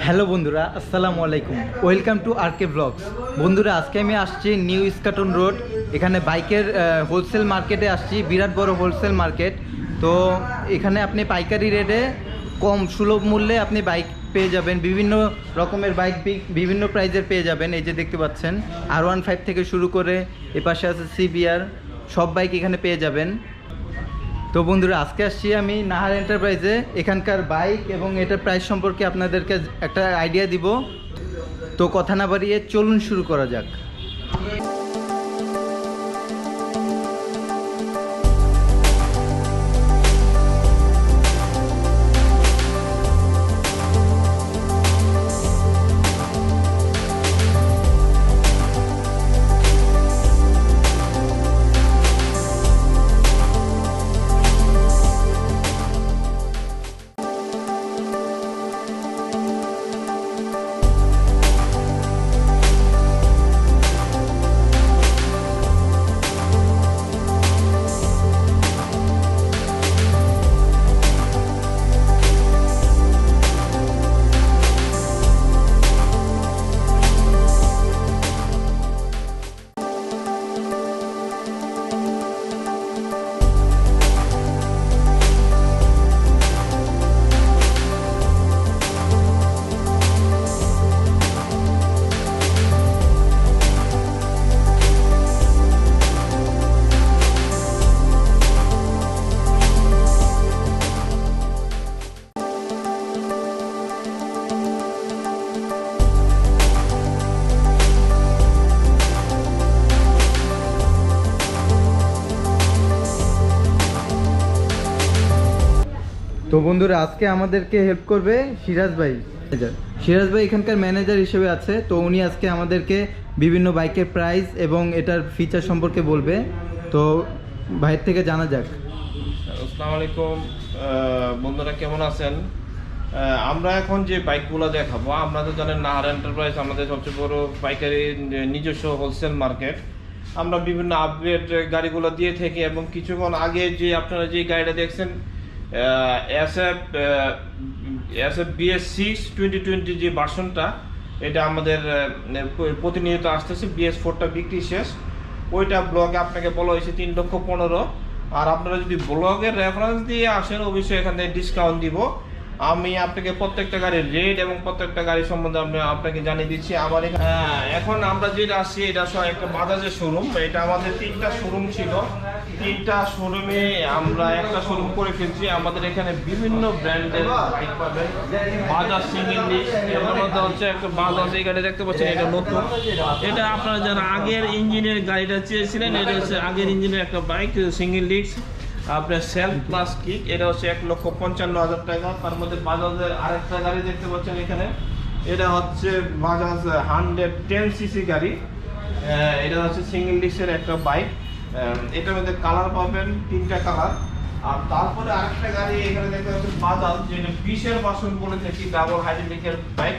Hello বন্ধুরা, আসসালামু আলাইকুম। Welcome to RK blogs. বন্ধুরা, আজকে আমি আসছি নিউ ইস্কাটন রোড, এখানে বাইকের হোলসেল মার্কেটে আসছি। বিরাট বড় হোলসেল মার্কেট। তো এখানে আপনি পাইকারি রেটে কম সুলভ মূল্যে আপনি বাইক পেয়ে যাবেন। বিভিন্ন রকমের বাইক বিভিন্ন প্রাইজের পেয়ে যাবেন। এই যে দেখতে পাচ্ছেন R15 থেকে শুরু করে এপাশে আছে CBR, সব বাইক এখানে পেয়ে যাবেন। তো বন্ধুরা, আজকে আসছি আমি নাহার এন্টারপ্রাইজে। এখানকার বাইক এবং এটার প্রাইস সম্পর্কে আপনাদেরকে একটা আইডিয়া দিব। তো কথা না বাড়িয়ে চলুন শুরু করা যাক। তো বন্ধুরা, আজকে আমাদেরকে হেল্প করবে সিরাজ ভাই। সিরাজ ভাই এখানকার ম্যানেজার হিসেবে আছে। তো উনি আজকে আমাদেরকে বিভিন্ন বাইকের প্রাইস এবং এটার ফিচার সম্পর্কে বলবে। তো ভাইয়ের থেকে জানা যাক। আসসালামু আলাইকুম বন্ধুরা, কেমন আছেন? আমরা এখন যে বাইকগুলো দেখাবো, আপনারা জানেন নাহার এন্টারপ্রাইজ আমাদের সবচেয়ে বড় পাইকারি নিজস্ব হোলসেল মার্কেট। আমরা বিভিন্ন আপগ্রেড গাড়িগুলো দিয়ে থাকি এবং কিছুক্ষণ আগে যে আপনারা যে গাড়িটা দেখছেন SF BS6 2020 যে ভার্সনটা, এটা আমাদের প্রতিনিয়ত আসতেছে। BS4টা বিক্রি শেষ। ওইটা ব্লগে আপনাকে বলা হয়েছে 3,15,000। আর আপনারা যদি ব্লগের রেফারেন্স দিয়ে আসেন, অবশ্যই এখান থেকে ডিসকাউন্ট দিব। আমি আপনাকে প্রত্যেকটা গাড়ির রেট এবং প্রত্যেকটা গাড়ি সম্বন্ধে আপনাকে জানিয়ে দিচ্ছি। আমার এখন আমরা যেটা আসছি, এটা একটা বাজাজের শোরুম। এটা আমাদের 3টা শোরুম ছিল। 3টা শোরুমে আমরা একটা শোরুম করে ফেলছি। আমাদের এখানে বিভিন্ন ব্র্যান্ডের বাইক পাবেন। বাজাজ সিঙ্গেল ডিস্ক, এর মধ্যে হচ্ছে একটা বাজাজ, এই গাড়ি দেখতে পাচ্ছেন, এটা নতুন। এটা আপনারা যারা আগের ইঞ্জিনের গাড়িটা চেয়েছিলেন, এটা হচ্ছে আগের ইঞ্জিনের একটা বাইক, সিঙ্গেল ডিস্ক, আপনার সেলফ প্লাস কিক। এটা হচ্ছে 1,55,000 টাকা। তার মধ্যে বাজাজের আরেকটা গাড়ি দেখতে পাচ্ছেন এখানে, এটা হচ্ছে বাজাজ 110cc গাড়ি। এটা হচ্ছে সিঙ্গেল ডিস্কের একটা বাইক। এটার মধ্যে কালার পাবেন 3টা কালার। আর তারপরে আরেকটা গাড়ি এখানে দেখতে পাচ্ছেন বাজাজ, যেটা 20-এর ভার্সন বলে থাকি, ডাবল হাইড্রোলিকের বাইক।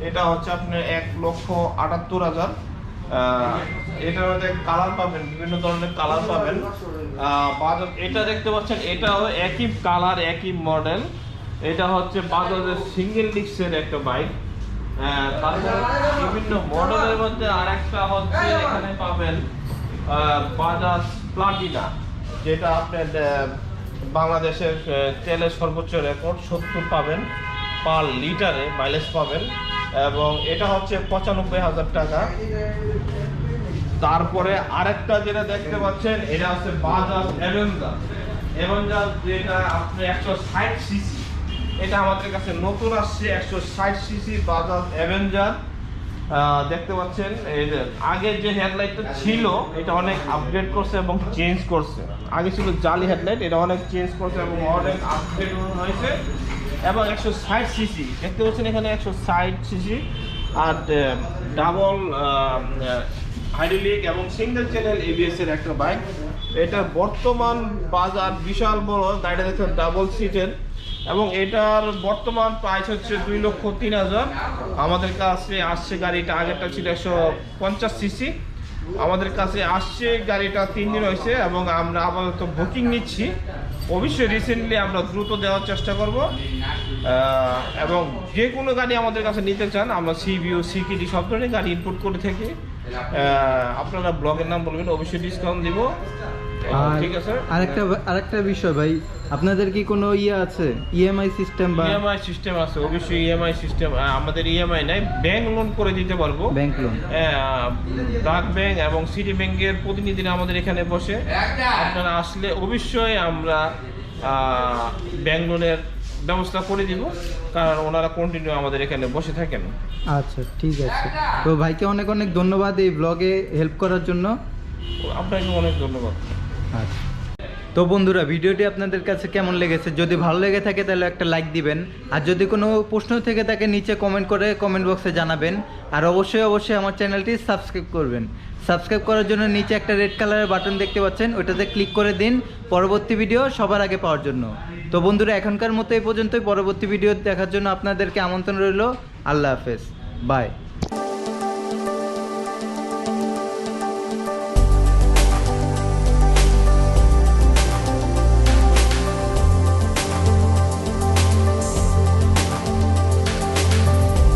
এটা হচ্ছে আপনার 1,78,000। এটার মধ্যে কালার পাবেন, বিভিন্ন ধরনের কালার পাবেন। বাজাজ এটা দেখতে পাচ্ছেন, এটাও একই কালার একই মডেল। এটা হচ্ছে বাজাজের সিঙ্গেল ডিস্কের একটা বাইক। তারপরে বিভিন্ন মডেলের মধ্যে আরেকটা হচ্ছে এখানে পাবেন বাজাজ প্লাটিনা, যেটা আপনার বাংলাদেশের তেলের সর্বোচ্চ রেকর্ড 70 পাবেন পার লিটারে মাইলেজ পাবেন, এবং এটা হচ্ছে 95,000 টাকা। তারপরে আরেকটা যেটা দেখতে পাচ্ছেন, এটা হচ্ছে বাজাজ অ্যাভেঞ্জার, যেটা আপনি 160cc। এটা আমাদের কাছে নতুন আসছে, 160cc বাজাজ অ্যাভেঞ্জার। দেখতে পাচ্ছেন, এই যে আগের যে হেডলাইটটা ছিল, এটা অনেক আপগ্রেড করছে এবং চেঞ্জ করছে। আগে ছিল জালি হেডলাইট, এটা অনেক চেঞ্জ করছে এবং অনেক আপগ্রেড হয়েছে। এবং 160cc দেখতে পাচ্ছেন এখানে, 160cc। আর ডাবল হাইড্রোলিক এবং সিঙ্গেল চ্যানেল ABS এর একটা বাইক। এটা বর্তমান বাজার বিশাল বড় গাড়িটা দেখছেন, ডাবল সিটের, এবং এটার বর্তমান প্রাইস হচ্ছে 2,03,000। আমাদের কাছে আসছে গাড়িটা, আগেরটা ছিল 150cc, আমাদের কাছে আসছে গাড়িটা 3 দিন হয়েছে এবং আমরা আপাতত বুকিং নিচ্ছি। অবশ্যই রিসেন্টলি আমরা দ্রুত দেওয়ার চেষ্টা করব। এবং যে কোনো গাড়ি আমাদের কাছে নিতে চান আমরা সিভিও সিকিডি সব ধরনের গাড়ি ইনপুট করে থাকি। আপনারা ব্লগের নাম বলবেন, অবশ্যই ডিসকাউন্ট দিব। আর ঠিক আছে। আরেকটা বিষয় ভাই, আপনাদের কি কোনো ইয়ে আছে ইএমআই সিস্টেম বা? ইএমআই সিস্টেম আছে, অবশ্যই ইএমআই সিস্টেম। আমাদের ইএমআই নাই, ব্যাংক লোন করে দিতে পারবো। ব্যাংক লোন, ব্র্যাক ব্যাংক এবং সিটি ব্যাংকের প্রতিনিধিরা আমাদের এখানে বসে। আপনারা আসলে অবশ্যই আমরা ব্যাংক লোনের ব্যবস্থা করে দিব, কারণ ওনারা কন্টিনিউ আমাদের এখানে বসে থাকেন। আচ্ছা ঠিক আছে। তো ভাইকে অনেক অনেক ধন্যবাদ এই ব্লগে হেল্প করার জন্য। আপনাকে অনেক ধন্যবাদ। আচ্ছা, তো বন্ধুরা ভিডিওটি আপনাদের কাছে কেমন লেগেছে? যদি ভালো লেগে থাকে তাহলে একটা লাইক দিবেন, আর যদি কোনো প্রশ্ন থেকে থাকে নিচে কমেন্ট করে কমেন্ট বক্সে জানাবেন। আর অবশ্যই আমার চ্যানেলটি সাবস্ক্রাইব করবেন। সাবস্ক্রাইব করার জন্য নিচে একটা রেড কালারের বাটন দেখতে পাচ্ছেন, ওটাতে ক্লিক করে দিন পরবর্তী ভিডিও সবার আগে পাওয়ার জন্য। তো বন্ধুরা এখনকার মতো এই পর্যন্তই। পরবর্তী ভিডিও দেখার জন্য আপনাদেরকে আমন্ত্রণ রইল। আল্লাহ হাফেজ, বাই।